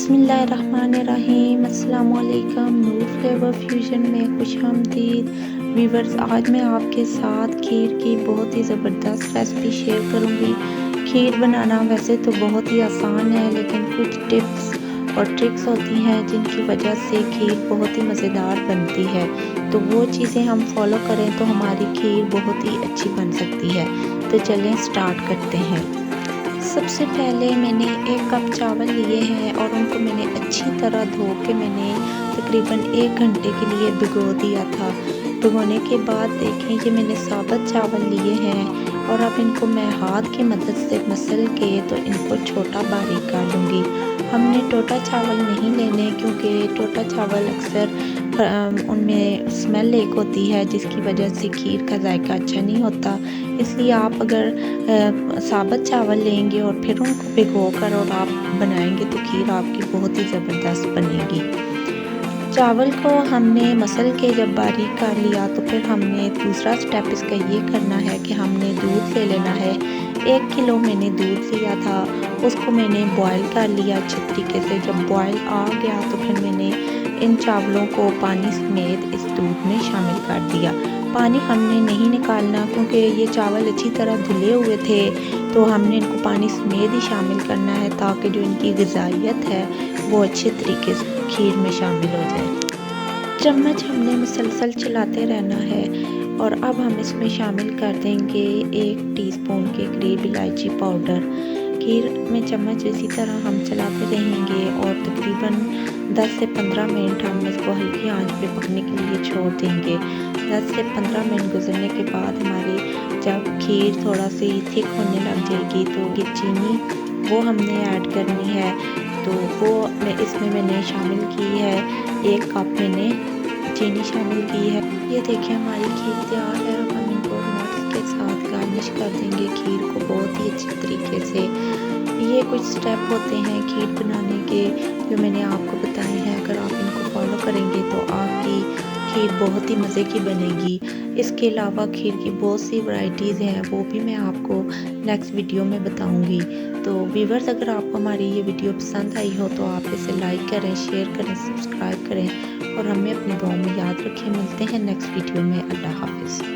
बिस्मिल्लाहिर्रहमानिर्रहीम अस्सलामुअलैकुम। नूर flavour fusion में खुशामदीद वीवर्स। आज मैं आपके साथ खीर की बहुत ही ज़बरदस्त रेसिपी शेयर करूंगी। खीर बनाना वैसे तो बहुत ही आसान है, लेकिन कुछ टिप्स और ट्रिक्स होती हैं जिनकी वजह से खीर बहुत ही मज़ेदार बनती है। तो वो चीज़ें हम फॉलो करें तो हमारी खीर बहुत ही अच्छी बन सकती है। तो चलें स्टार्ट करते हैं। सबसे पहले मैंने 1 कप चावल लिए हैं और उनको मैंने अच्छी तरह धो के मैंने तकरीबन 1 घंटे के लिए भिगो दिया था। भिगोने के बाद देखें ये मैंने साबुत चावल लिए हैं और अब इनको मैं हाथ की मदद से मसल के तो इनको छोटा बारीक कर लूँगी। हमने टोटा चावल नहीं लेने, क्योंकि टोटा चावल अक्सर उनमें स्मेल एक होती है जिसकी वजह से खीर का जायका अच्छा नहीं होता। इसलिए आप अगर साबुत चावल लेंगे और फिर उनको भिगो कर और आप बनाएंगे तो खीर आपकी बहुत ही ज़बरदस्त बनेगी। चावल को हमने मसल के जब बारीक कर लिया तो फिर हमने दूसरा स्टेप इसका ये करना है कि हमने दूध ले लेना है। 1 किलो मैंने दूध लिया था, उसको मैंने बॉयल कर लिया अच्छे तरीके से। जब बॉयल आ गया तो फिर मैंने इन चावलों को पानी समेत इस दूध में शामिल कर दिया। पानी हमने नहीं निकालना, क्योंकि ये चावल अच्छी तरह धुले हुए थे, तो हमने इनको पानी समेत ही शामिल करना है ताकि जो इनकी ग़िज़ाइयत है वो अच्छे तरीके से खीर में शामिल हो जाए। चम्मच हमने मुसलसल चलाते रहना है। और अब हम इसमें शामिल कर देंगे 1 टीस्पून के करीब इलायची पाउडर। खीर में चम्मच इसी तरह हम चलाते रहेंगे और तकरीबन 10 से 15 मिनट हम इसको हल्की आंच पे पकने के लिए छोड़ देंगे। 10 से 15 मिनट गुजरने के बाद हमारी जब खीर थोड़ा सी थिक होने लग जाएगी तो ये चीनी वो हमने ऐड करनी है। तो वो इसमें मैंने शामिल की है, 1 कप मैंने चीनी शामिल की है। ये देखिए हमारी खीर तैयार है। अब हम इनको नट्स के साथ गार्निश कर देंगे खीर को बहुत ही अच्छे तरीके से। ये कुछ स्टेप होते हैं खीर बनाने के जो मैंने आपको बताए हैं। अगर आप इनको फॉलो करेंगे तो आपकी खीर बहुत ही मज़े की बनेगी। इसके अलावा खीर की बहुत सी वैरायटीज़ हैं, वो भी मैं आपको नेक्स्ट वीडियो में बताऊंगी। तो व्यूअर्स, अगर आपको हमारी ये वीडियो पसंद आई हो तो आप इसे लाइक करें, शेयर करें, सब्सक्राइब करें और हमें अपनी दुआओं में याद रखें। मिलते हैं नेक्स्ट वीडियो में। अल्लाह हाफिज़।